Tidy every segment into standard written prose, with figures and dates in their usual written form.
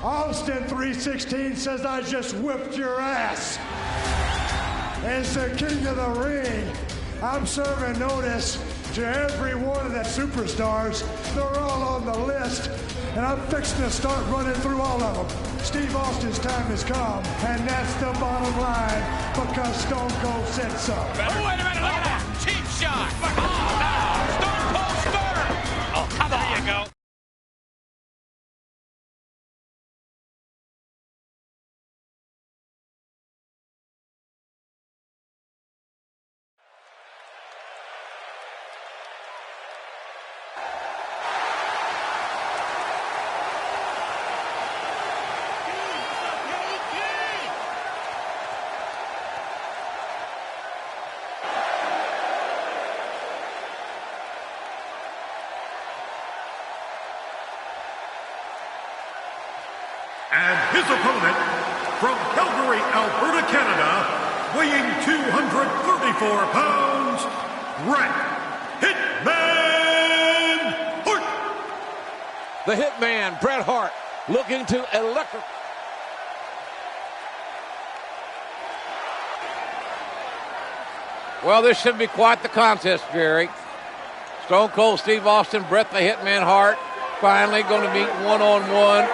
Austin 316 says I just whipped your ass. As the king of the ring, I'm serving notice to every one of the superstars. They're all on the list, and I'm fixing to start running through all of them. Steve Austin's time has come, and that's the bottom line, because Stone Cold said so. Oh, wait a minute, look at that. Cheap shot. Oh, no. Stone Cold Stunner. Oh, come on. There you go. And his opponent, from Calgary, Alberta, Canada, weighing 234 pounds, Bret Hitman Hart. The Hitman, Bret Hart, looking to electric. Well, this should be quite the contest, Jerry. Stone Cold Steve Austin, Bret the Hitman Hart, finally going to meet one-on-one.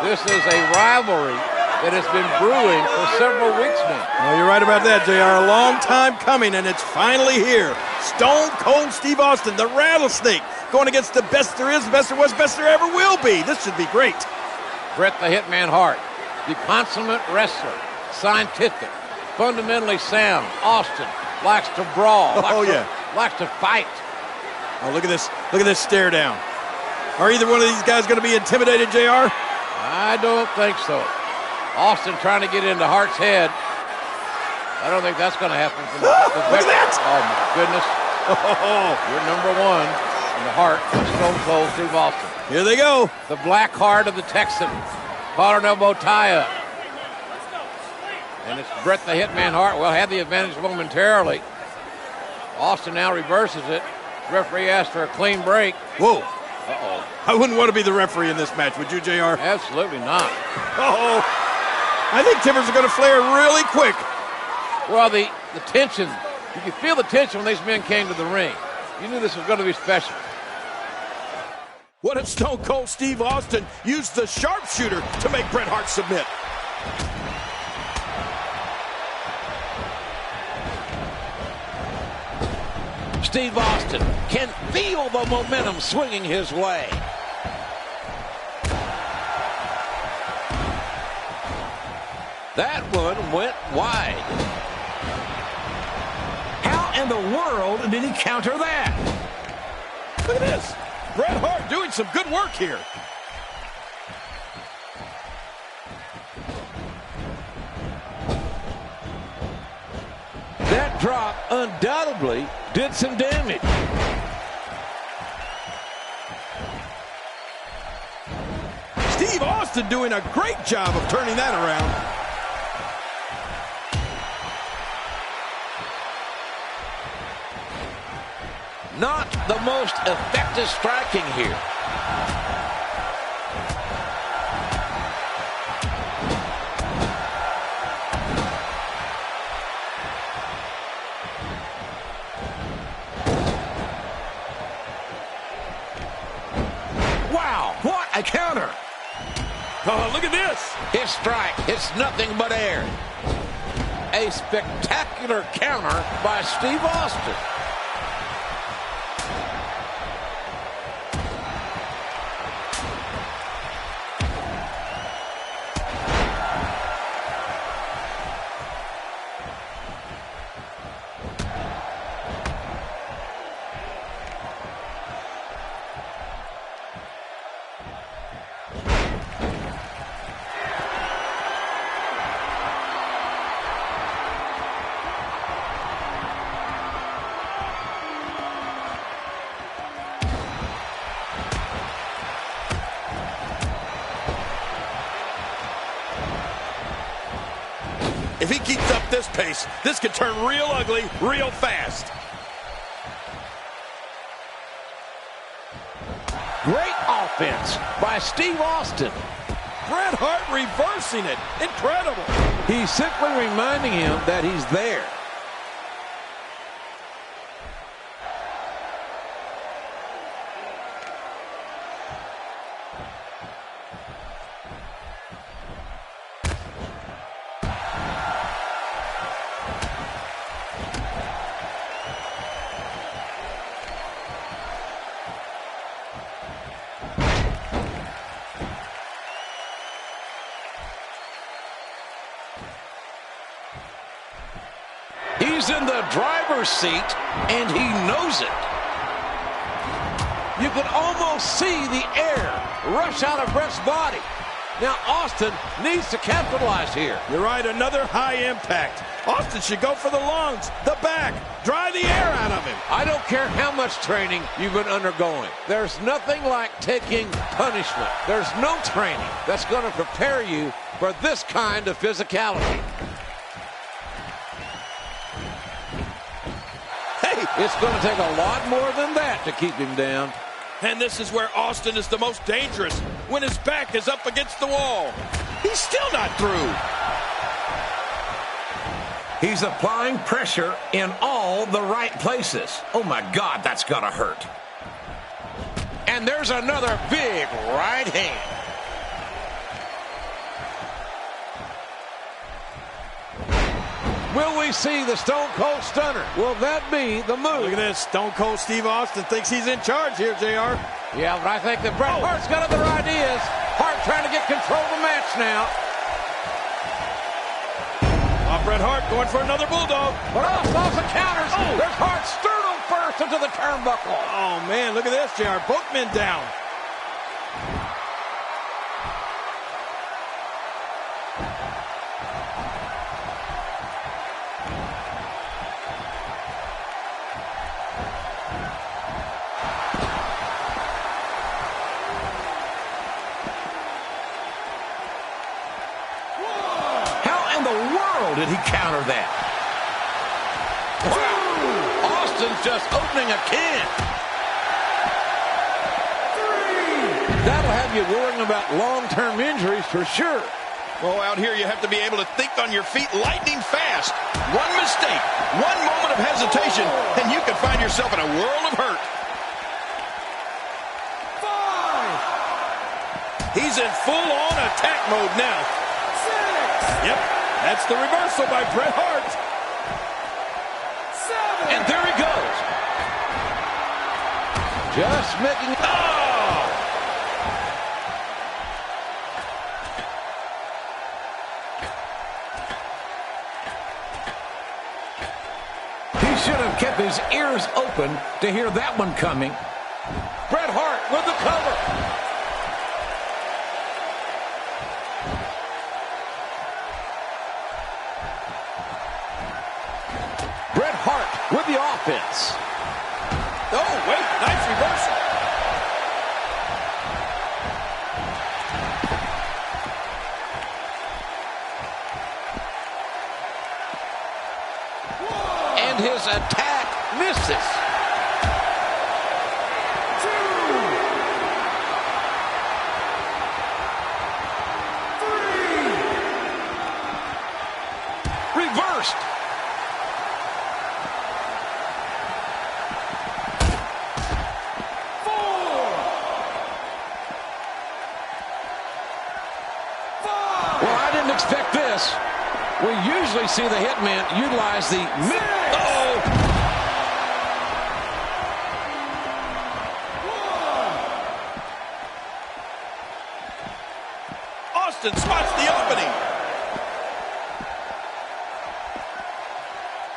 This is a rivalry that has been brewing for several weeks now. Well, you're right about that, JR. A long time coming, and it's finally here. Stone Cold Steve Austin, the rattlesnake, going against the best there is, best there was, best there ever will be. This should be great. Bret the Hitman Hart, the consummate wrestler, scientific, fundamentally sound. Austin likes to brawl, likes to fight. Oh, look at this stare down. Are either one of these guys going to be intimidated, JR? I don't think so. Austin trying to get into Hart's head. I don't think that's going to happen. Look at that! Oh, my goodness. You're number one in the heart of Stone Cold Steve Austin. Here they go. The black heart of the Texan. Collar and elbow tie-up. And it's Bret the Hitman Hart. Well, had the advantage momentarily. Austin now reverses it. Referee asked for a clean break. Whoa. Uh-oh. I wouldn't want to be the referee in this match, would you, JR? Absolutely not. Uh-oh. I think timbers are going to flare really quick. Well, the tension, you could feel the tension when these men came to the ring. You knew this was going to be special. What if Stone Cold Steve Austin used the sharpshooter to make Bret Hart submit? Steve Austin can feel the momentum swinging his way. That one went wide. How in the world did he counter that? Look at this. Bret Hart doing some good work here. That drop undoubtedly did some damage. Steve Austin doing a great job of turning that around. Not the most effective striking here. Wow, what a counter. Oh, look at this. His strike hits nothing but air. A spectacular counter by Steve Austin. If he keeps up this pace, this could turn real ugly real fast. Great offense by Steve Austin. Bret Hart reversing it. Incredible. He's simply reminding him that he's there. He's in the driver's seat, and he knows it. You can almost see the air rush out of Bret's body. Now Austin needs to capitalize here. You're right, another high impact. Austin should go for the lungs, the back, dry the air out of him. I don't care how much training you've been undergoing. There's nothing like taking punishment. There's no training that's going to prepare you for this kind of physicality. It's going to take a lot more than that to keep him down. And this is where Austin is the most dangerous, when his back is up against the wall. He's still not through. He's applying pressure in all the right places. Oh, my God, that's got to hurt. And there's another big right hand. Will we see the Stone Cold Stunner? Will that be the move? Look at this. Stone Cold Steve Austin thinks he's in charge here, JR. Yeah, but I think that Bret Hart's got other ideas. Hart trying to get control of the match now. Bret Hart going for another bulldog. But also counters. There's Hart sternum first into the turnbuckle. Oh, man, look at this, JR. Both men down. Did he counter that? Wow. Austin's just opening a can. That'll have you worrying about long-term injuries for sure. Well, out here you have to be able to think on your feet lightning fast. One mistake, one moment of hesitation, and you can find yourself in a world of hurt. 5. He's in full-on attack mode now. 6. Yep. That's the reversal by Bret Hart. 7. And there he goes. Just making... Oh! He should have kept his ears open to hear that one coming. Bret Hart with the cover. With the offense. Oh, wait, nice reversal. And his attack misses. 2, 3. Reversed. 4. 5. Well, I didn't expect this. We usually see the hitman utilize the Austin spots the opening.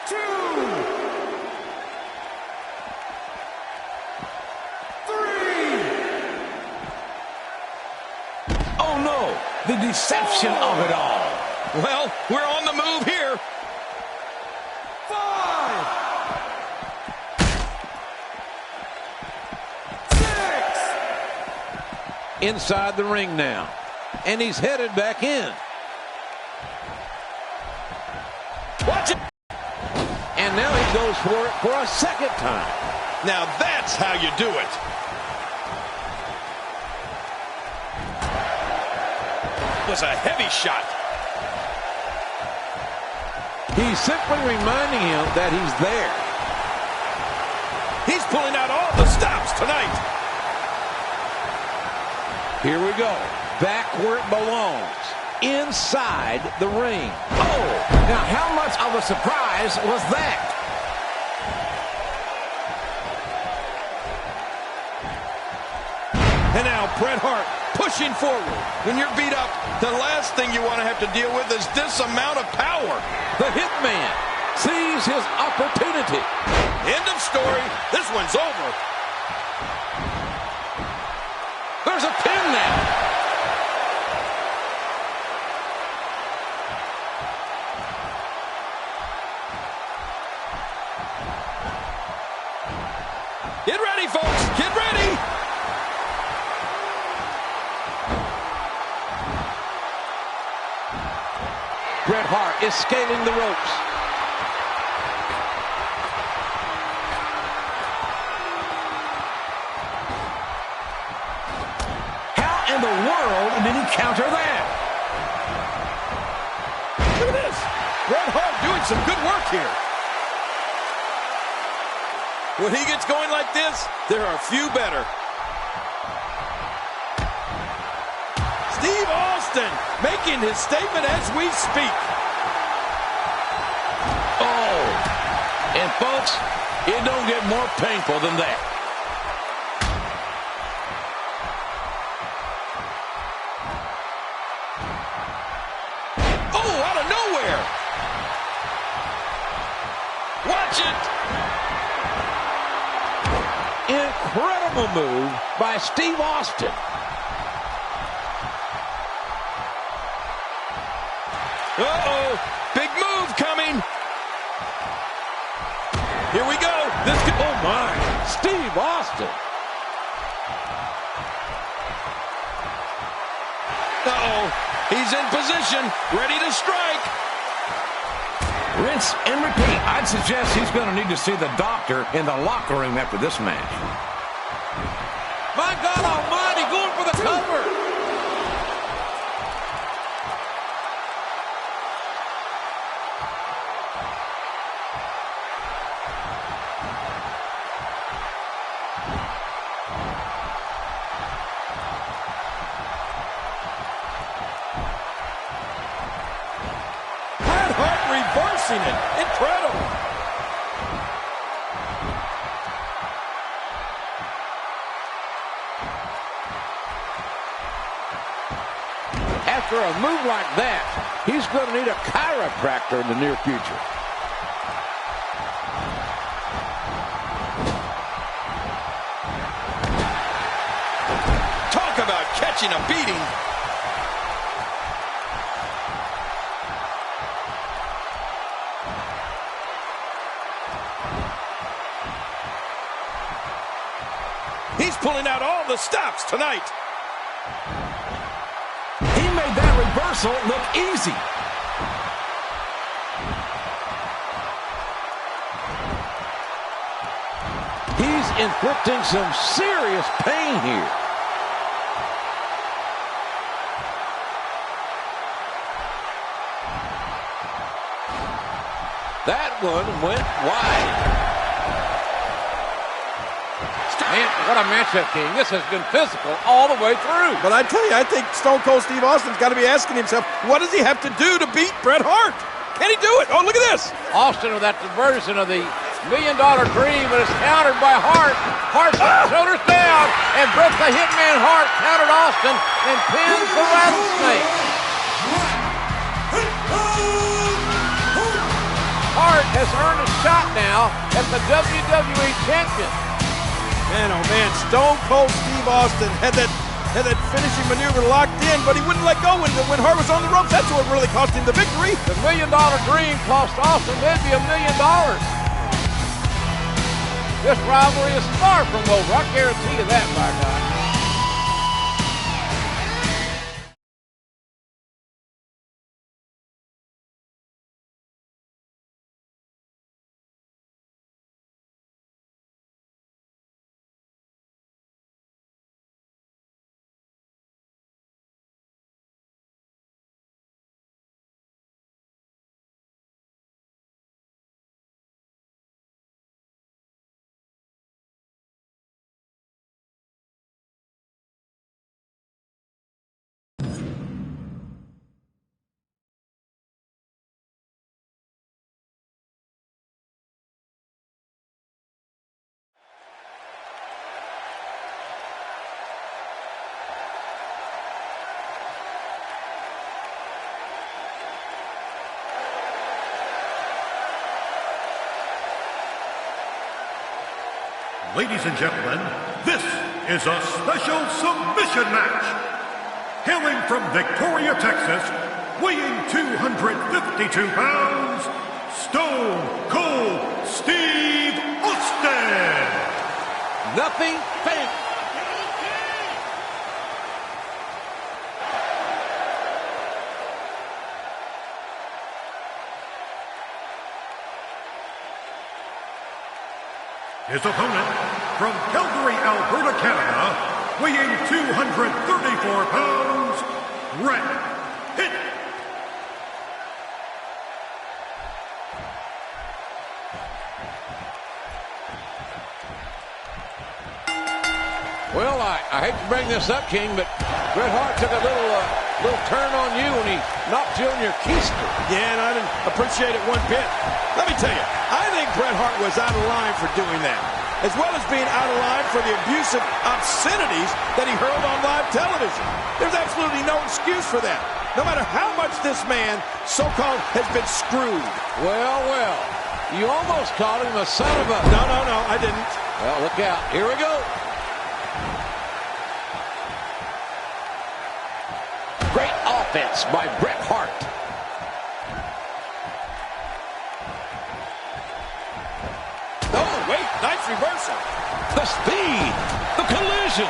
2. 3. Oh, no, the deception of it all. Well, we're on the move here. 5. 6. inside the ring now. And he's headed back in. Watch it. And now he goes for it for a second time. Now that's how you do it. was a heavy shot. He's simply reminding him that he's there. He's pulling out all the stops tonight. Here we go. Back where it belongs. Inside the ring. Oh, now how much of a surprise was that? And now Bret Hart pushing forward. When you're beat up, the last thing you want to have to deal with is this amount of power. The Hitman sees his opportunity. End of story. This one's over. There's a pin now. Get ready, folks. Get ready. Bret Hart is scaling the ropes. How in the world did he counter that? Look at this. Bret Hart doing some good work here. When he gets going like this, there are few better. Steve Austin making his statement as we speak. Oh, and folks, it don't get more painful than that. Oh, out of nowhere. Watch it. Incredible move by Steve Austin. Uh-oh, big move coming. Here we go. This could, Oh my, Steve Austin. uh-oh, he's in position, ready to strike. Rinse and repeat. I'd suggest he's going to need to see the doctor in the locker room after this match. My God almighty, going for the cover. Bret Hart reversing it. Incredible. After a move like that, he's going to need a chiropractor in the near future. Talk about catching a beating. He's pulling out all the stops tonight. He made that reversal look easy. He's inflicting some serious pain here. That one went wide. Man, what a matchup, King. This has been physical all the way through. But I tell you, I think Stone Cold Steve Austin's got to be asking himself, what does he have to do to beat Bret Hart? Can he do it? Oh, look at this. Austin with that diversion of the $1 Million Dream, but it's countered by Hart. Hart shoulders down, and Bret the Hitman Hart countered Austin and pins the Rattlesnake. Hart has earned a shot now at the WWE Champion. Man, oh man, Stone Cold Steve Austin had that finishing maneuver locked in, but he wouldn't let go when Hart was on the ropes. That's what really cost him the victory. The $1 Million Dream cost Austin maybe $1 million. This rivalry is far from over. I guarantee you that, my God. Ladies and gentlemen, this is a special submission match. Hailing from Victoria, Texas, weighing 252 pounds, Stone Cold Steve Austin. Nothing fancy. His opponent, from Calgary, Alberta, Canada, weighing 234 pounds, Bret Hart. Well, I hate to bring this up, King, but Bret Hart took a little turn on you when he knocked you on your keister. Yeah, and I didn't appreciate it one bit. Let me tell you, I think Bret Hart was out of line for doing that, as well as being out of line for the abusive obscenities that he hurled on live television. There's absolutely no excuse for that, no matter how much this man, so-called, has been screwed. Well, you almost called him a son of a... No, I didn't. Well, look out. Here we go. Great offense by Bret Hart. Oh, wait, nice reversal. The speed, the collision.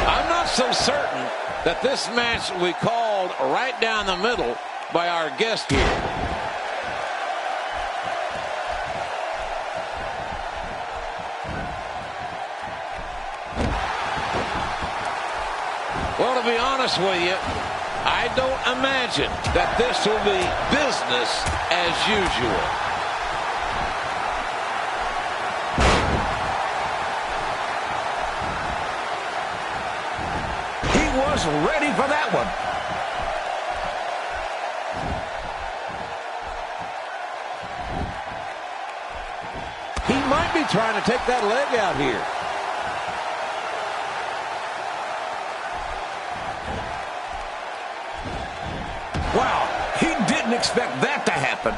I'm not so certain that this match will be called right down the middle by our guest here. Well, to be honest with you, I don't imagine that this will be business as usual. He was ready for that one. He might be trying to take that leg out here. Wow, he didn't expect that to happen.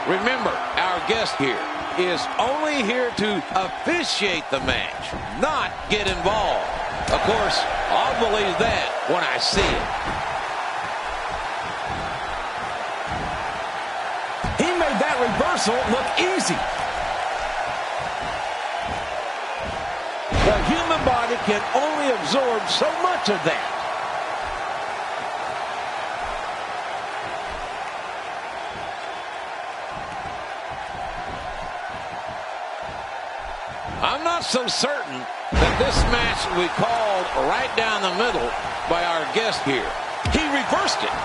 Remember, our guest here is only here to officiate the match, not get involved. Of course, I'll believe that when I see it. He made that reversal look easy. The human body can only absorb so much of that. I'm not so certain that this match will be called right down the middle by our guest here. He reversed it.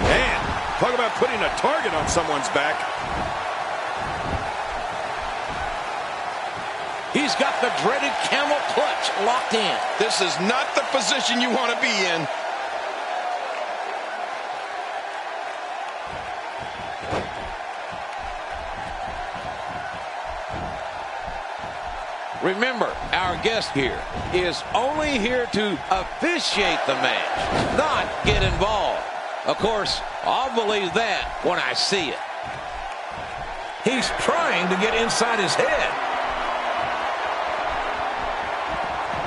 Man, talk about putting a target on someone's back. He's got the dreaded camel clutch locked in. This is not the position you want to be in. Remember, our guest here is only here to officiate the match, not get involved. Of course, I'll believe that when I see it. He's trying to get inside his head.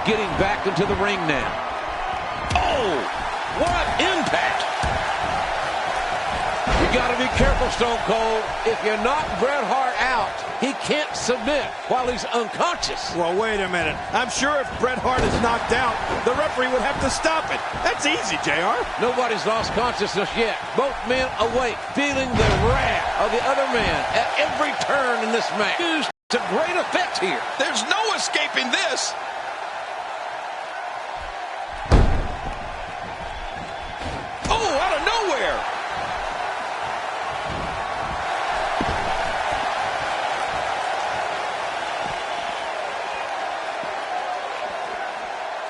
Getting back into the ring now. Oh, what impact! You got to be careful, Stone Cold. If you knock Bret Hart out, he can't submit while he's unconscious. Well, wait a minute. I'm sure if Bret Hart is knocked out, the referee would have to stop it. That's easy, JR. Nobody's lost consciousness yet. Both men awake, feeling the wrath of the other man at every turn in this match. Used to great effect here. There's no escaping this. Oh, out of nowhere.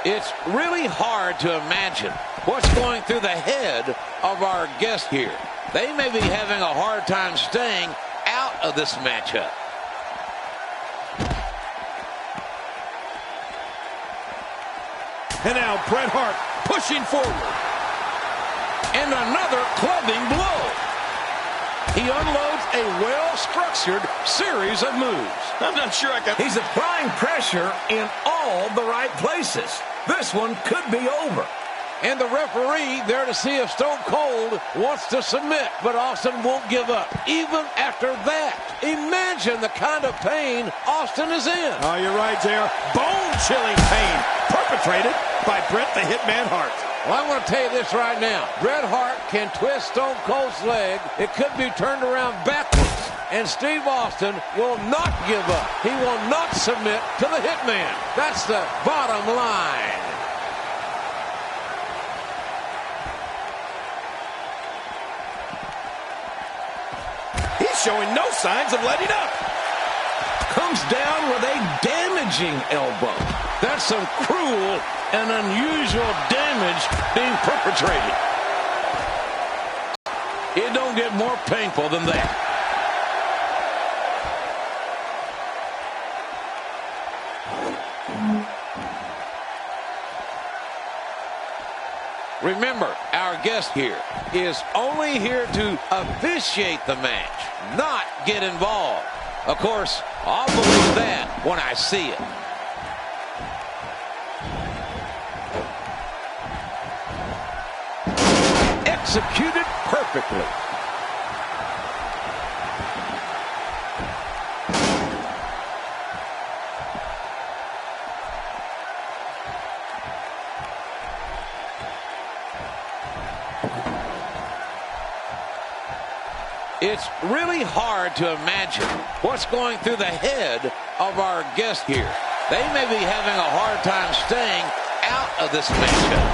It's really hard to imagine what's going through the head of our guest here. They may be having a hard time staying out of this matchup. And now Bret Hart pushing forward. And another clubbing blow. He unloads a well-structured series of moves. I'm not sure I can... He's applying pressure in all the right places. This one could be over. And the referee there to see if Stone Cold wants to submit, but Austin won't give up, even after that. Imagine the kind of pain Austin is in. Oh, you're right, JR. Bone-chilling pain perpetrated by Bret the Hitman Hart. Well, I want to tell you this right now. Bret Hart can twist Stone Cold's leg. It could be turned around backwards. And Steve Austin will not give up. He will not submit to the Hitman. That's the bottom line. He's showing no signs of letting up. Comes down with a damaging elbow. That's some cruel and unusual damage being perpetrated. It don't get more painful than that. Remember, our guest here is only here to officiate the match, not get involved. Of course, I'll believe that when I see it. Executed perfectly. It's really hard to imagine what's going through the head of our guest here. They may be having a hard time staying out of this matchup.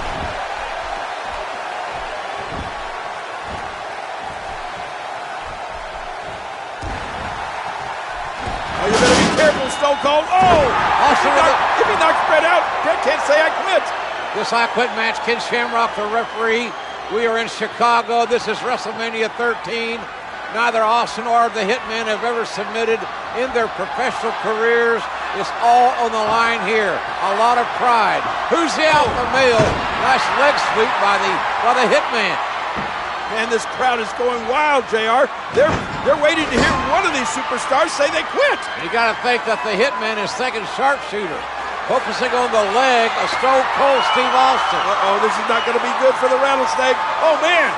Oh, you better be careful, Stone Cold. Oh! If he knocks Bret out, Bret can't say I quit. This I Quit match, Ken Shamrock, the referee. We are in Chicago. This is WrestleMania 13. Neither Austin or the Hitman have ever submitted in their professional careers. It's all on the line here. A lot of pride. Who's the alpha male? Nice leg sweep by the Hitman. Man, this crowd is going wild, JR. They're waiting to hear one of these superstars say they quit. You got to think that the Hitman is thinking sharpshooter, focusing on the leg of Stone Cold Steve Austin. Uh-oh, this is not going to be good for the Rattlesnake. Oh, man.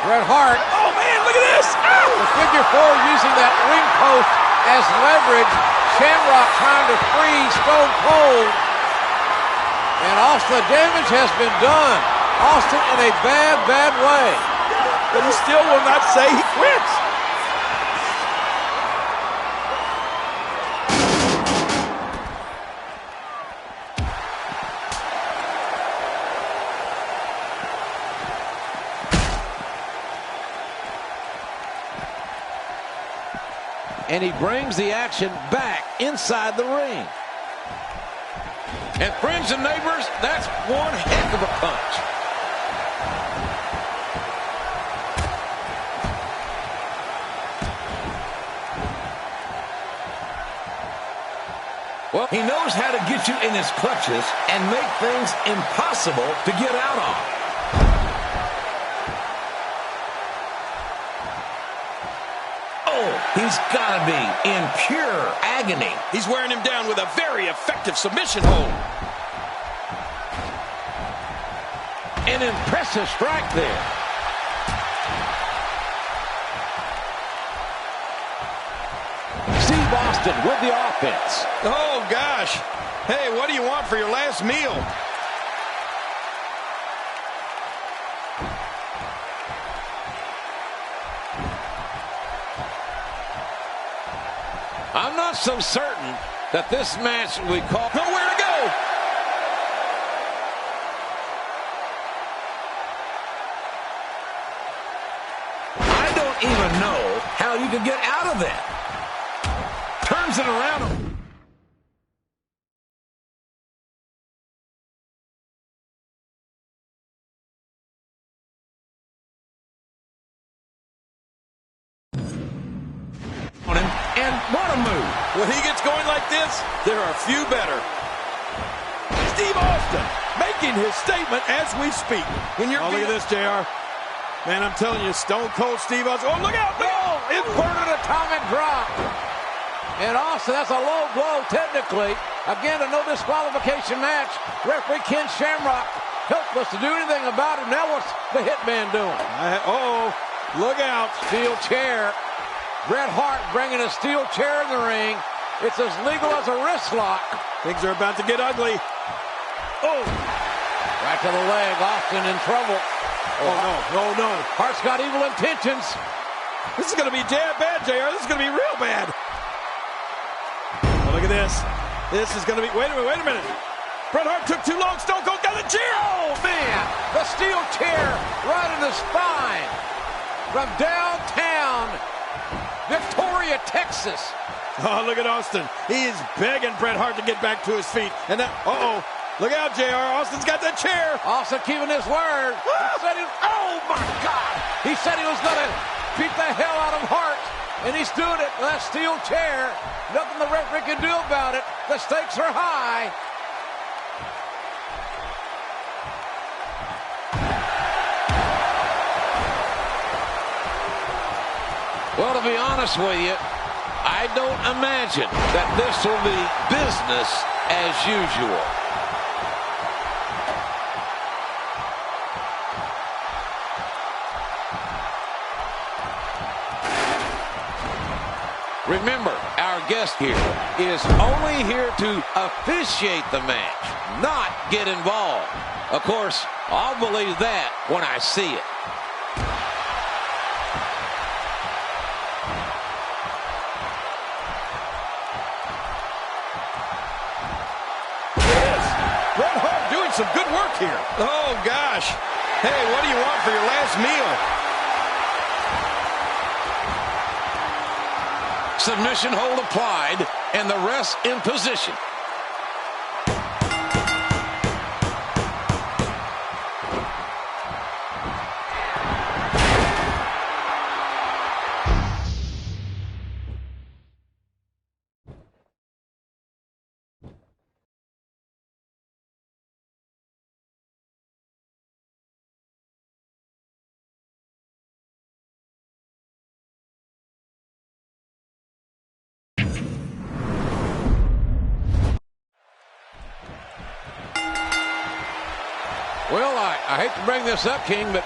Bret Hart. Oh, man, look at this. Ah! The figure four using that ring post as leverage. Shamrock trying to free Stone Cold. And Austin, the damage has been done. Austin in a bad, bad way. But he still will not say he quits. And he brings the action back inside the ring. And friends and neighbors, that's one heck of a punch. Well, he knows how to get you in his clutches and make things impossible to get out of. He's got to be in pure agony. He's wearing him down with a very effective submission hold. An impressive strike there. Steve Austin with the offense. Oh, gosh. Hey, what do you want for your last meal? I'm not so certain that this match we call nowhere to go. I don't even know how you could get out of that. Turns it around. when he gets going like this, there are few better. Steve Austin making his statement as we speak. When you're look at this, JR. Man, I'm telling you, Stone Cold Steve Austin. Oh, look out! Oh, inverted atomic drop. And Austin, that's a low blow technically. Again, a no disqualification match. Referee Ken Shamrock helpless to do anything about it. Now what's the Hitman doing? Look out. Steel chair. Bret Hart bringing a steel chair in the ring. It's as legal as a wrist lock. Things are about to get ugly. Oh. Right to the leg. Austin in trouble. Oh, no. Hart's got evil intentions. This is going to be bad, JR. This is going to be real bad. Oh, look at this. This is going to be... Wait a minute. Bret Hart took too long. Stone Cold got a chair. Oh, man. The steel chair right in the spine. From downtown Victoria, Texas. Oh, look at Austin. He is begging Bret Hart to get back to his feet. And that... Look out, JR. Austin's got that chair. Austin keeping his word. Oh, my God. He said he was going to beat the hell out of Hart. And he's doing it with that steel chair. Nothing the referee can do about it. The stakes are high. Well, to be honest with you, I don't imagine that this will be business as usual. Remember, our guest here is only here to officiate the match, not get involved. Of course, I'll believe that when I see it. Yes, Bret Hart doing some good work here. Oh, gosh. Hey, what do you want for your last meal? Submission hold applied, and the rest in position. Well, I hate to bring this up, King, but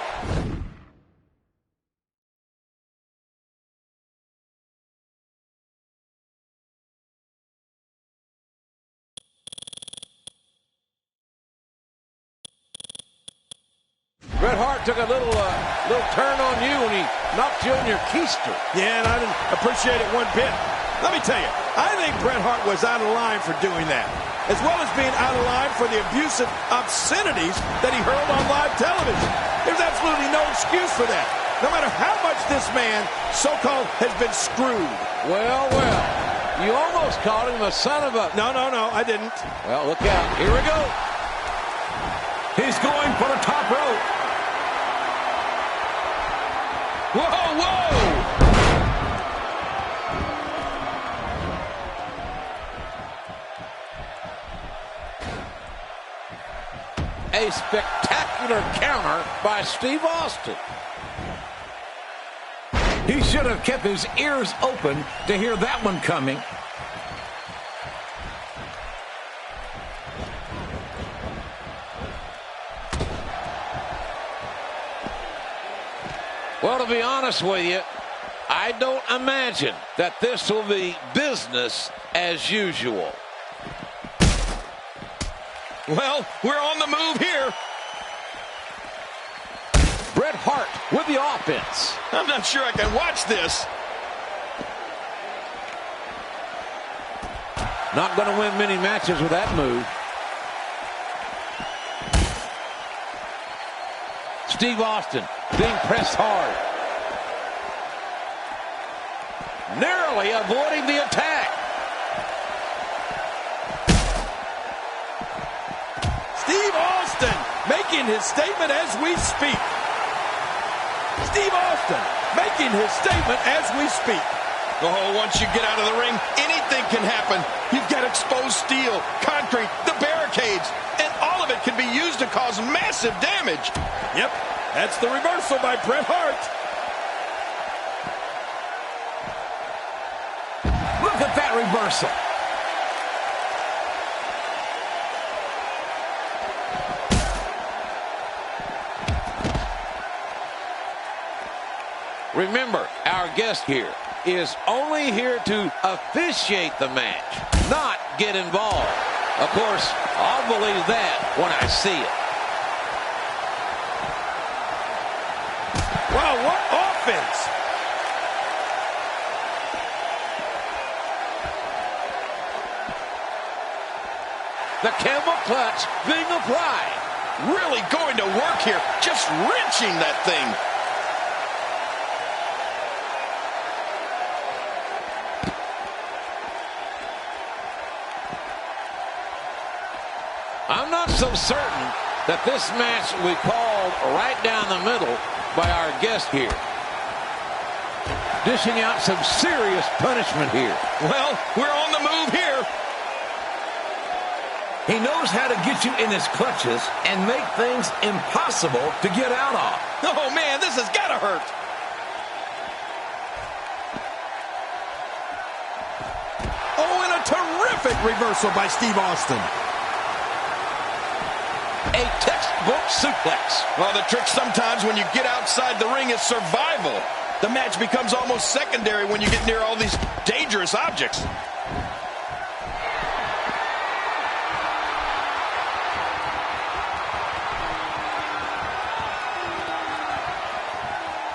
Bret Hart took a little turn on you when he knocked you on your keister. Yeah, and I didn't appreciate it one bit. Let me tell you, I think Bret Hart was out of line for doing that, as well as being out of line for the abusive obscenities that he hurled on live television. There's absolutely no excuse for that, no matter how much this man, so-called, has been screwed. Well, you almost called him a son of a... No, I didn't. Well, look out. Here we go. He's going for the top rope. Whoa! A spectacular counter by Steve Austin. He should have kept his ears open to hear that one coming. Well, to be honest with you, I don't imagine that this will be business as usual. Well, we're on the move here. Bret Hart with the offense. I'm not sure I can watch this. Not going to win many matches with that move. Steve Austin being pressed hard. Narrowly avoiding the attack. Steve Austin making his statement as we speak. Steve Austin making his statement as we speak. Oh, once you get out of the ring, anything can happen. You've got exposed steel, concrete, the barricades, and all of it can be used to cause massive damage. Yep, that's the reversal by Bret Hart. Look at that reversal. Remember, our guest here is only here to officiate the match, not get involved. Of course, I'll believe that when I see it. Wow, what offense! The camel clutch being applied. Really going to work here, just wrenching that thing. I'm not so certain that this match will be called right down the middle by our guest here. Dishing out some serious punishment here. Well, we're on the move here. He knows how to get you in his clutches and make things impossible to get out of. Oh, man, this has got to hurt. Oh, and a terrific reversal by Steve Austin. A textbook suplex. Well, the trick sometimes when you get outside the ring is survival. The match becomes almost secondary when you get near all these dangerous objects.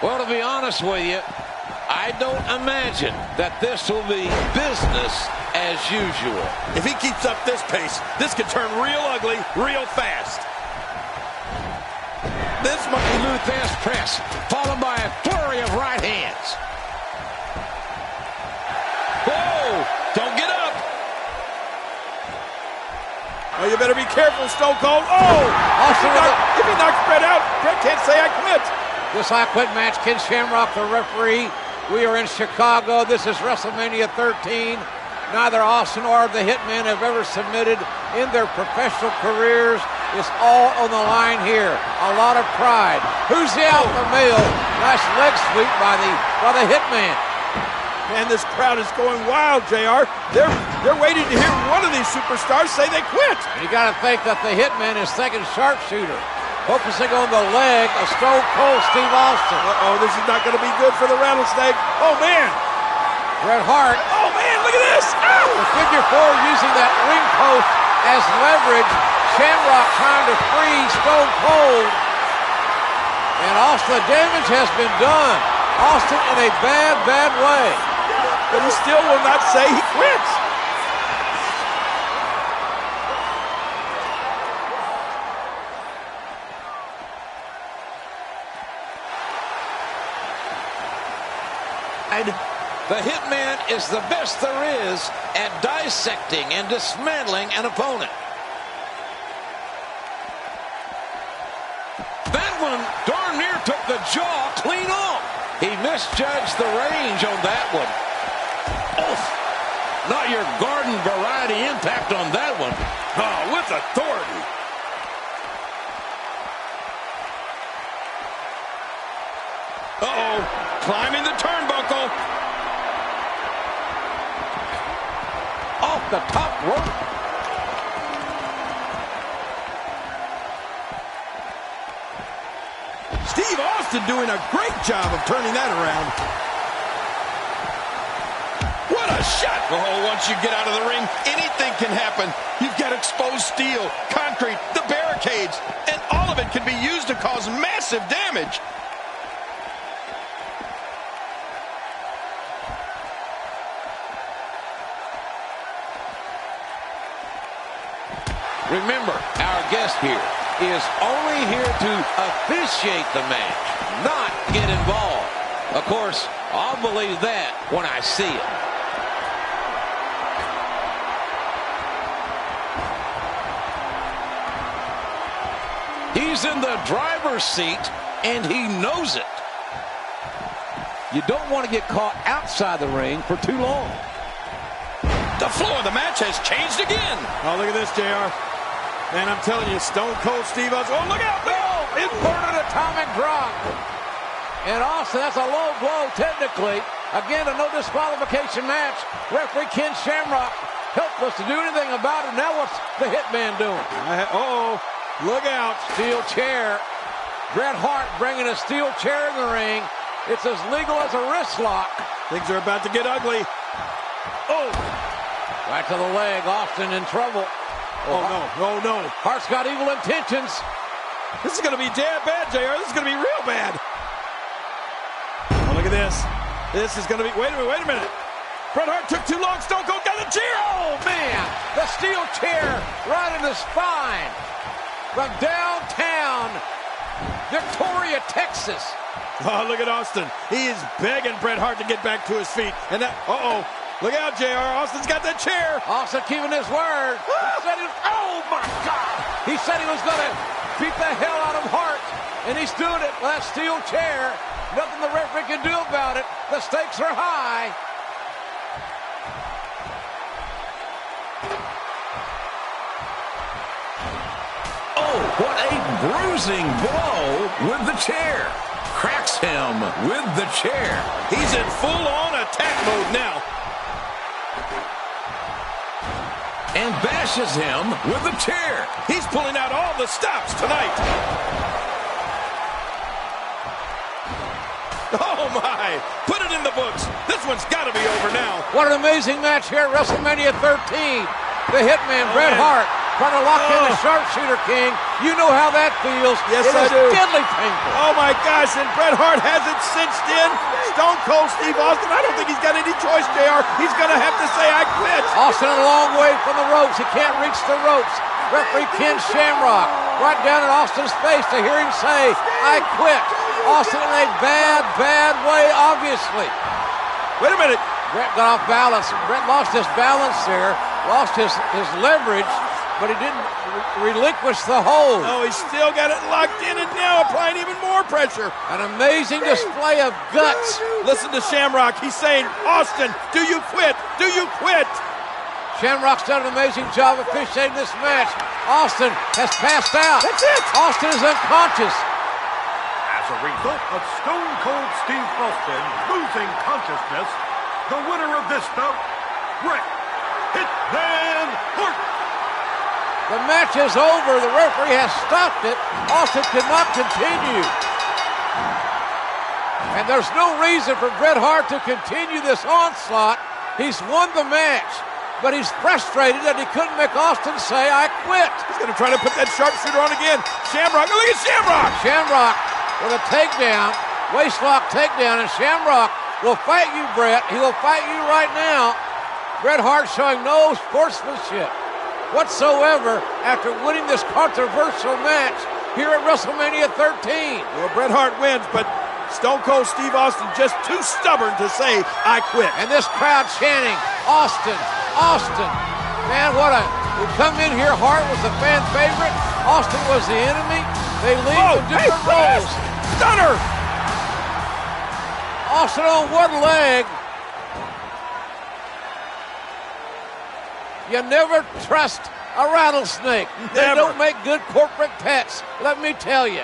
Well, to be honest with you, I don't imagine that this will be business as usual. If he keeps up this pace, this could turn real ugly real fast. This might be Luther's press, followed by a flurry of right hands. Whoa! Don't get up! Oh, you better be careful, Stone Cold. Oh! If he knocks Bret out, Bret can't say I quit. This I Quit match, Ken Shamrock, the referee. We are in Chicago. This is WrestleMania 13. Neither Austin or the Hitman have ever submitted in their professional careers. It's all on the line here. A lot of pride. Who's the alpha male? Nice leg sweep by the Hitman. Man, this crowd is going wild, JR. They're waiting to hear one of these superstars say they quit. And you got to think that the Hitman is thinking sharpshooter, focusing on the leg of Stone Cold Steve Austin. Uh-oh, this is not going to be good for the Rattlesnake. Oh, man. Bret Hart. Oh, man, look at this. Ow! The figure four using that ring post as leverage. Shamrock trying to free Stone Cold. And also the damage has been done. Austin in a bad, bad way. But he still will not say he quits. The Hitman is the best there is at dissecting and dismantling an opponent. That one darn near took the jaw clean off. He misjudged the range on that one. Oof. Not your garden variety impact on that one. Oh, with authority. Uh-oh, climbing the turnbuckle. Off the top rope. Steve Austin doing a great job of turning that around. What a shot! Oh, once you get out of the ring, anything can happen. You've got exposed steel, concrete, the barricades, and all of it can be used to cause massive damage. Remember, our guest here is only here to officiate the match, not get involved. Of course, I'll believe that when I see it. He's in the driver's seat, and he knows it. You don't want to get caught outside the ring for too long. The floor of the match has changed again. Oh, look at this, JR. Man, I'm telling you, Stone Cold Steve Austin. Oh, look out! Oh, inverted atomic drop. And Austin, that's a low blow technically. Again, a no disqualification match. Referee Ken Shamrock helpless to do anything about it. Now what's the Hitman doing? Look out. Steel chair. Bret Hart bringing a steel chair in the ring. It's as legal as a wrist lock. Things are about to get ugly. Oh! Right to the leg. Austin in trouble. Oh, no. Hart's got evil intentions. This is going to be damn bad, JR. This is going to be real bad. Oh, look at this. This is going to be... Wait a minute. Bret Hart took too long. Stone Cold got the chair. Oh, man. The steel chair right in the spine. From downtown Victoria, Texas. Oh, look at Austin. He is begging Bret Hart to get back to his feet. And that... Look out, JR. Austin's got that chair. Austin keeping his word. Oh, my God. He said he was going to beat the hell out of Hart. And he's doing it with that steel chair. Nothing the referee can do about it. The stakes are high. Oh, what a bruising blow with the chair. Cracks him with the chair. He's in full-on attack mode now. And bashes him with the chair. He's pulling out all the stops tonight. Oh, my. Put it in the books. This one's got to be over now. What an amazing match here at WrestleMania 13. The Hitman, Bret Hart, trying to lock in the Sharpshooter King. You know how that feels. Yes, I do. It is deadly painful. Oh, my gosh, and Bret Hart has it cinched in. Stone Cold Steve Austin, I don't think he's got any choice, JR. He's going to have to say, I quit. Austin a long way from the ropes. He can't reach the ropes. Referee Ken Shamrock right down in Austin's face to hear him say, I quit. Austin in a bad way, obviously. Wait a minute. Bret got off balance. Bret lost his balance there, lost his leverage, but he didn't relinquish the hold. Oh, he's still got it locked in and now applying even more pressure. An amazing display of guts. Listen to Shamrock. He's saying, Austin, do you quit? Do you quit? Shamrock's done an amazing job officiating this match. Austin has passed out. That's it. Austin is unconscious. As a result of Stone Cold Steve Austin losing consciousness, the winner of this bout, Bret Hitman Hart. The match is over. The referee has stopped it. Austin cannot continue. And there's no reason for Bret Hart to continue this onslaught. He's won the match, but he's frustrated that he couldn't make Austin say, I quit. He's going to try to put that sharpshooter on again. Shamrock, look at Shamrock. Shamrock with a takedown, waistlock takedown, and Shamrock will fight you, Bret. He will fight you right now. Bret Hart showing no sportsmanship whatsoever after winning this controversial match here at WrestleMania 13. Well, Bret Hart wins, but Stone Cold Steve Austin just too stubborn to say, I quit. And this crowd chanting, Austin, Austin. Man, we come in here, Hart was the fan favorite. Austin was the enemy. They leave in different roles. Stunner! Austin on one leg. You never trust a rattlesnake. They don't make good corporate pets, let me tell you.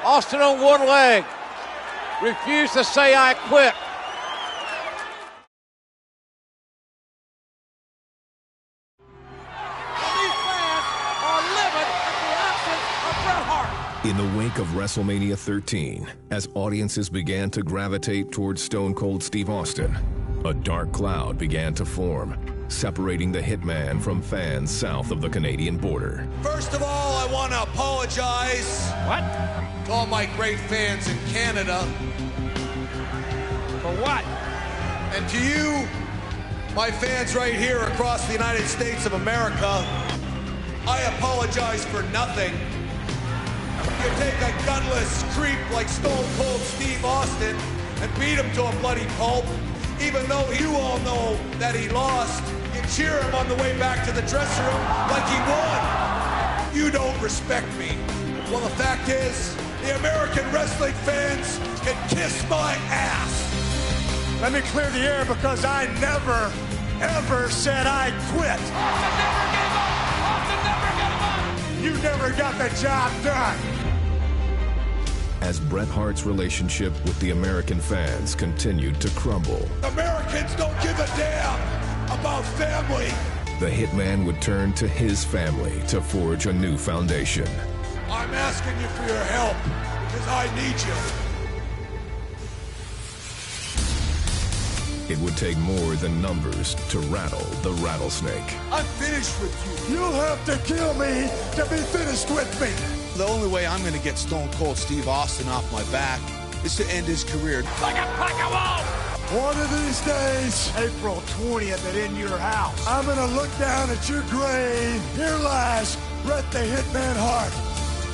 Austin on one leg. Refused to say, I quit. These fans are living at the absence of Bret Hart. In the wake of WrestleMania 13, as audiences began to gravitate towards Stone Cold Steve Austin, a dark cloud began to form, separating the Hitman from fans south of the Canadian border. First of all, I want to apologize. What? To all my great fans in Canada. For what? And to you, my fans right here across the United States of America, I apologize for nothing. You take a gutless creep like Stone Cold Steve Austin and beat him to a bloody pulp, even though you all know that he lost. You cheer him on the way back to the dressing room like he won. You don't respect me. Well, the fact is, The American wrestling fans can kiss my ass. Let me clear the air because I never, ever said I'd quit. Austin never gave up. Austin never gave up. You never got the job done. As Bret Hart's relationship with the American fans continued to crumble, Americans don't give a damn about family. the Hitman would turn to his family to forge a new foundation. I'm asking you for your help because I need you. It would take more than numbers to rattle the rattlesnake. I'm finished with you. You'll have to kill me to be finished with me. The only way I'm going to get Stone Cold Steve Austin off my back is to end his career. Like a pack of wolves. One of these days, April 20th at In Your House. I'm gonna look down at your grave. Here lies Bret the Hitman Hart.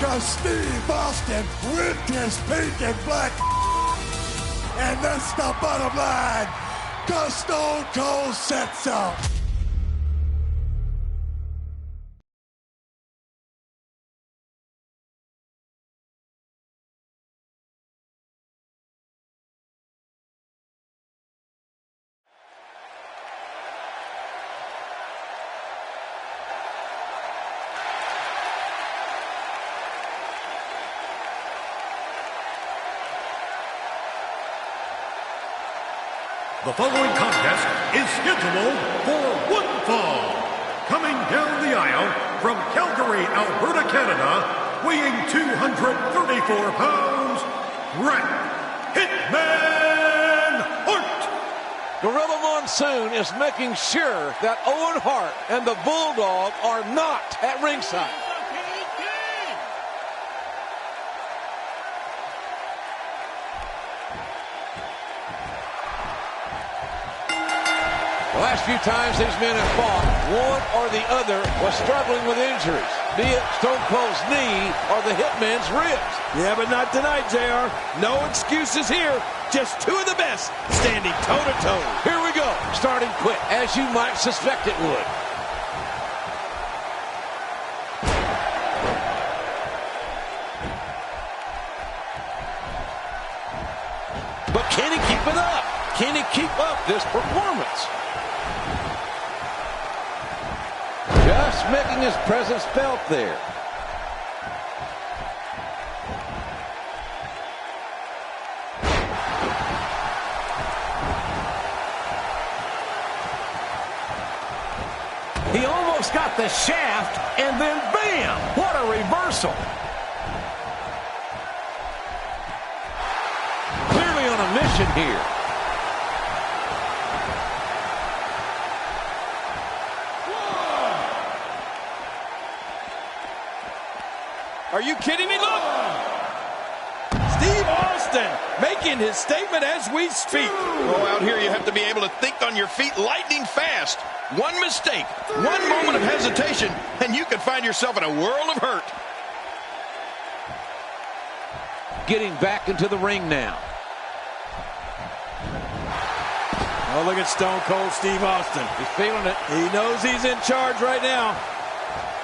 Cause Steve Austin whipped his pink and black. And that's the bottom line. Cause Stone Cold said so. The following contest is scheduled for one fall. Coming down the aisle from Calgary, Alberta, Canada, weighing 234 pounds, Bret Hitman Hart. Gorilla Monsoon is making sure that Owen Hart and the Bulldog are not at ringside. The last few times these men have fought, one or the other was struggling with injuries, be it Stone Cold's knee or the Hitman's ribs. Yeah, but not tonight, JR. No excuses here. Just two of the best standing toe-to-toe. Here we go, starting quick, as you might suspect it would. But can he keep it up? Can he keep up this performance? Just making his presence felt there. He almost got the shaft, and then bam! What a reversal. Clearly on a mission here. Are you kidding me? Look! Steve Austin making his statement as we speak. Oh, out here you have to be able to think on your feet lightning fast. One mistake, one moment of hesitation, and you could find yourself in a world of hurt. Getting back into the ring now. Oh, look at Stone Cold Steve Austin. He's feeling it. He knows he's in charge right now.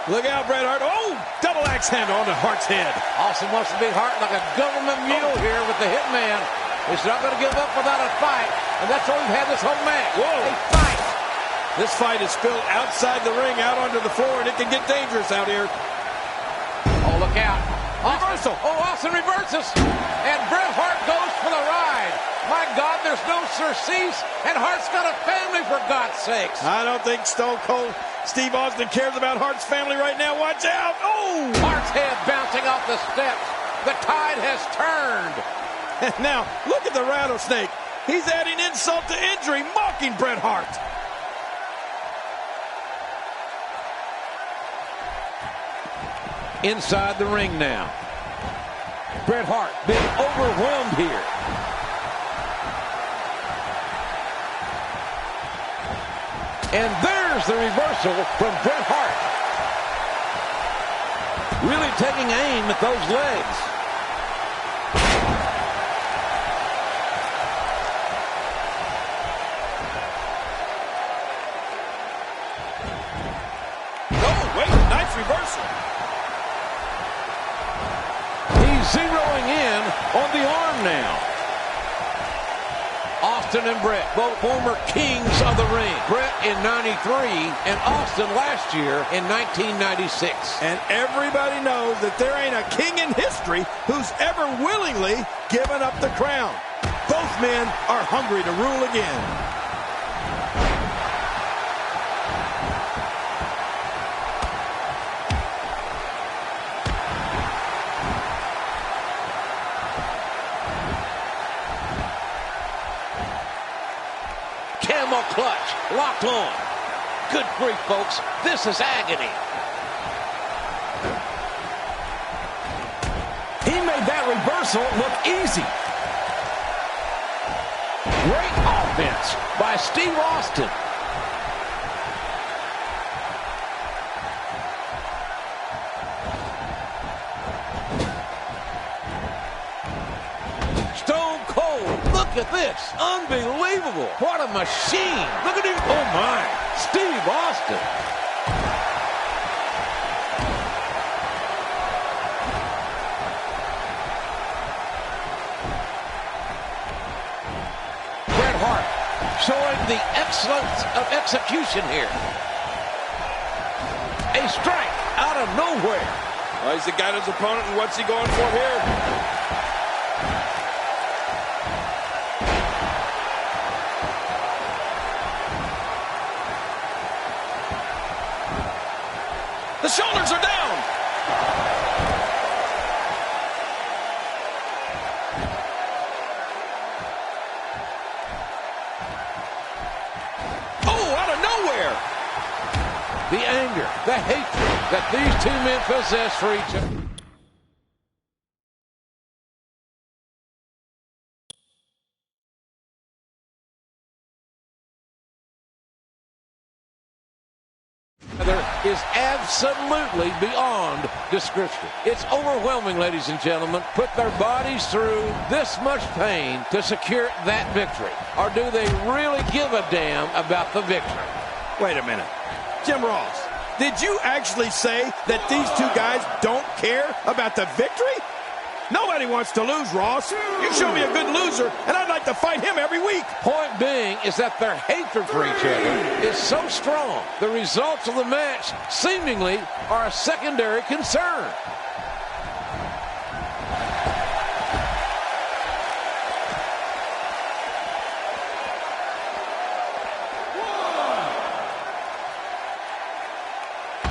Look out, Bret Hart. Oh, double axe handle onto Hart's head. Austin wants to be Hart like a government mule here with the Hitman. He's not going to give up without a fight, and that's all we've had this whole match. Whoa. A fight. This fight is spilled outside the ring, out onto the floor, and it can get dangerous out here. Oh, look out. Reversal. Oh, Austin reverses. And Bret Hart goes for the ride. My God, there's no surcease, and Hart's got a family, for God's sakes. I don't think Stone Cold Steve Austin cares about Hart's family right now. Watch out. Oh! Hart's head bouncing off the steps. The tide has turned. And now, look at the rattlesnake. He's adding insult to injury, mocking Bret Hart. Inside the ring now. Bret Hart being overwhelmed here. And there's the reversal from Bret Hart. Really taking aim at those legs. Oh, wait, nice reversal. He's zeroing in on the arm now. Austin and Brett, both former kings of the ring. Brett in '93 and Austin last year in 1996. And everybody knows that there ain't a king in history who's ever willingly given up the crown. Both men are hungry to rule again. Camel clutch, locked on. Good grief, folks. This is agony. He made that reversal look easy. Great offense by Steve Austin. Stone Cold, look at this. Unbelievable. What a machine. Look at him. Oh, my. Steve Austin. Bret Hart showing the excellence of execution here. A strike out of nowhere. Well, he's got his opponent, and what's he going for here? The shoulders are down. Oh, out of nowhere. The anger, the hatred that these two men possess for each other. Is absolutely beyond description. It's overwhelming, ladies and gentlemen. Put their bodies through this much pain to secure that victory. Or do they really give a damn about the victory? Wait a minute. Jim Ross, did you actually say that these two guys don't care about the victory? Nobody wants to lose, Ross. You show me a good loser, and I'd like to fight him every week. Point being is that their hatred for each other is so strong, the results of the match seemingly are a secondary concern.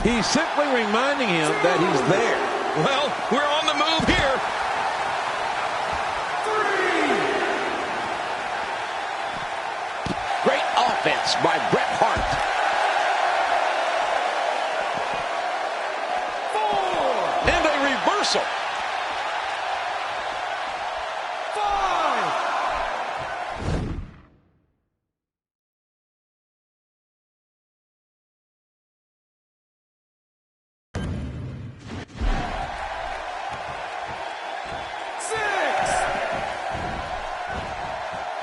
He's simply reminding him that he's there. Well, we're on the move here. Great offense by Bret Hart. 4. And a reversal. 5.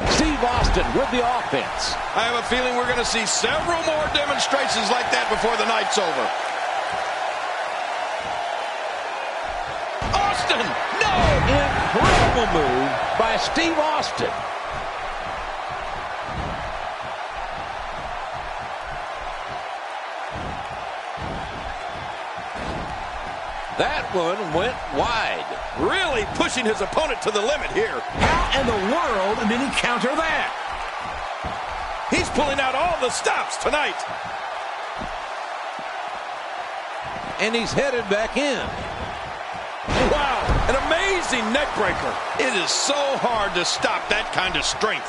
Steve Austin with the offense. I have a feeling we're going to see several more demonstrations like that before the night's over. Austin! No! Incredible move by Steve Austin. That one went wide. Really pushing his opponent to the limit here. How in the world did he counter that? He's pulling out all the stops tonight. And he's headed back in. Wow, an amazing neck breaker. It is so hard to stop that kind of strength.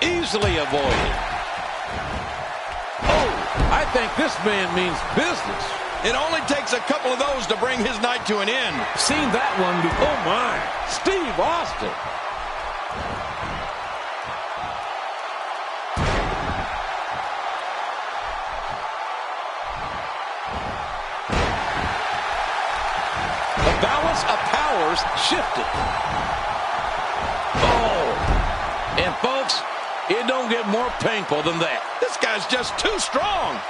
Easily avoided. Oh, I think this man means business. It only takes a couple of those to bring his night to an end. Seen that one before. Oh, my. Steve Austin. balance of powers shifted. Oh, and folks, it don't get more painful than that. This guy's just too strong.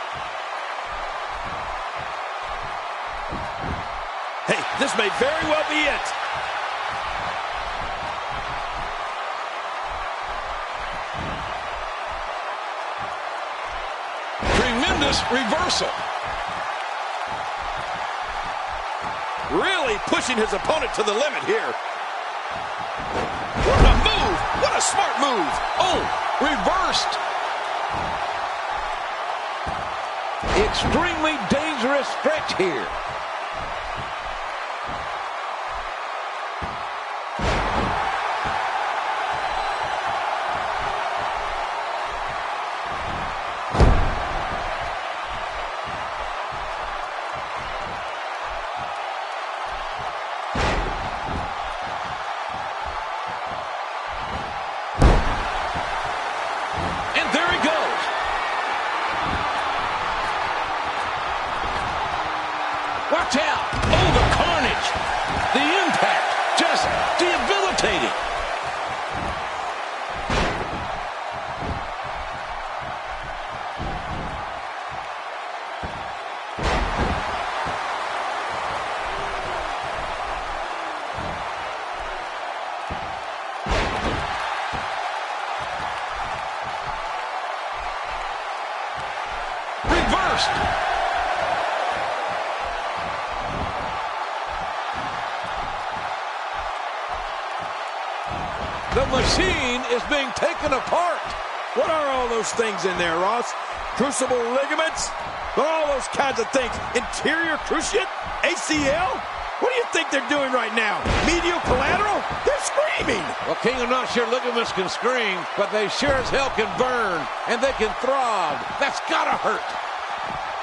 Hey, this may very well be it. Tremendous reversal. Really pushing his opponent to the limit here. What a move! What a smart move! Oh, reversed. Extremely dangerous stretch here. Watch out. Oh, the carnage. The impact. Just debilitating. Reversed. The machine is being taken apart. What are all those things in there, Ross? Crucible ligaments? All those kinds of things. Interior cruciate? ACL? What do you think they're doing right now? Medial collateral? They're screaming. Well, King, I'm not sure ligaments can scream, but they sure as hell can burn, and they can throb. That's gotta hurt.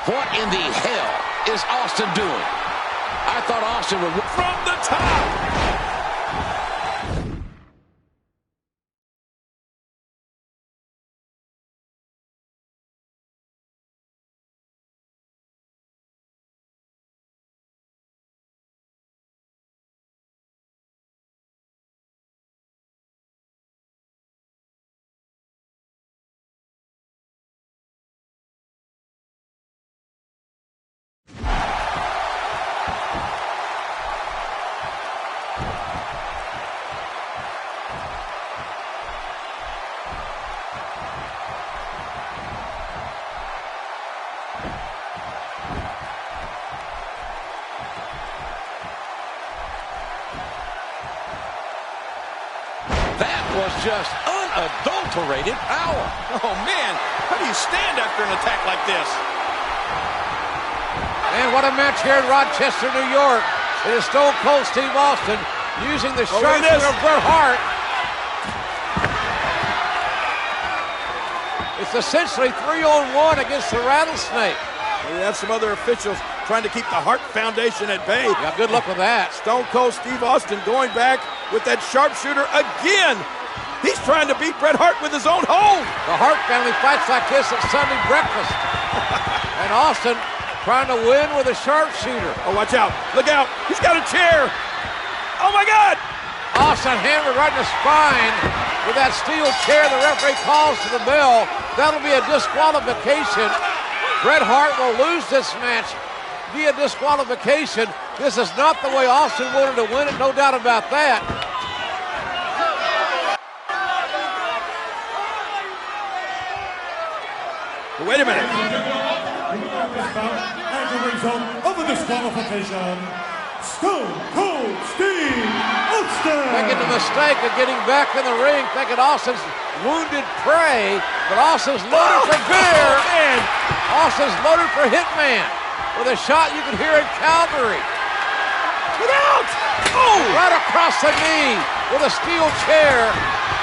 What in the hell is Austin doing? I thought Austin would... From the top! Was just unadulterated power. Oh, man. How do you stand after an attack like this? And what a match here in Rochester, New York. It is Stone Cold Steve Austin using the sharpshooter of Bret Hart. It's essentially 3-on-1 against the Rattlesnake. We have some other officials trying to keep the Hart Foundation at bay. Yeah, good luck with that. Stone Cold Steve Austin going back with that sharpshooter again. He's trying to beat Bret Hart with his own hold. The Hart family fights like this at Sunday breakfast. And Austin trying to win with a sharpshooter. Oh, watch out. Look out. He's got a chair. Oh, my God. Austin hammered right in the spine with that steel chair. The referee calls to the bell. That'll be a disqualification. Bret Hart will lose this match via disqualification. This is not the way Austin wanted to win it, no doubt about that. Wait a minute. And the result of the disqualification, Stone Cold Steve Austin. Making the mistake of getting back in the ring, thinking Austin's wounded prey, but Austin's loaded for beer. Man. Austin's loaded for Hitman with a shot you can hear in Calgary. Get out! Oh! Right across the knee with a steel chair.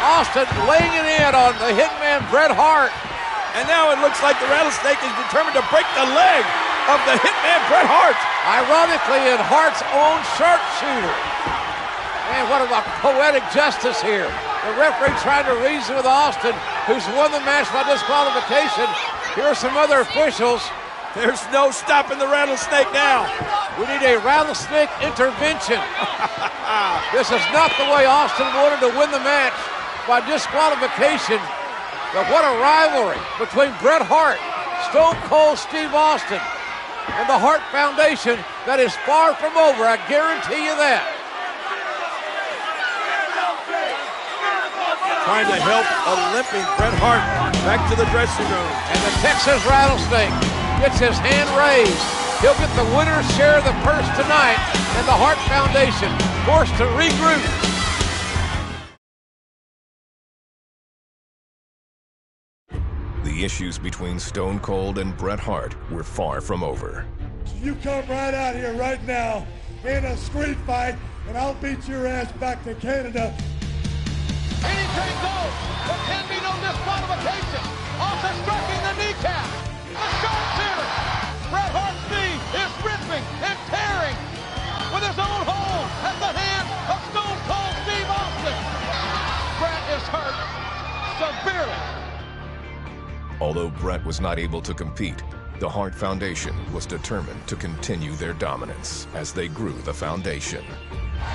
Austin laying it in on the Hitman Bret Hart. And now it looks like the Rattlesnake is determined to break the leg of the Hitman Bret Hart. Ironically, in Hart's own sharpshooter. Man, what about poetic justice here? The referee trying to reason with Austin, who's won the match by disqualification. Here are some other officials. There's no stopping the Rattlesnake now. We need a rattlesnake intervention. This is not the way Austin wanted to win the match, by disqualification. But what a rivalry between Bret Hart, Stone Cold Steve Austin, and the Hart Foundation that is far from over. I guarantee you that. Trying to help a limping Bret Hart back to the dressing room. And the Texas Rattlesnake gets his hand raised. He'll get the winner's share of the purse tonight, and the Hart Foundation forced to regroup. The issues between Stone Cold and Bret Hart were far from over. You come right out here right now in a street fight, and I'll beat your ass back to Canada. Anything goes. There can be no disqualification. Austin striking the kneecap. The sharpshooter. Bret Hart's knee is ripping and tearing with his own hole at the hand of Stone Cold Steve Austin. Bret is hurt severely. Although Bret was not able to compete, the Hart Foundation was determined to continue their dominance as they grew the foundation.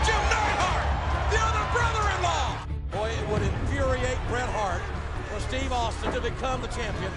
Jim Neidhart, the other brother-in-law. Boy, it would infuriate Bret Hart for Steve Austin to become the champion.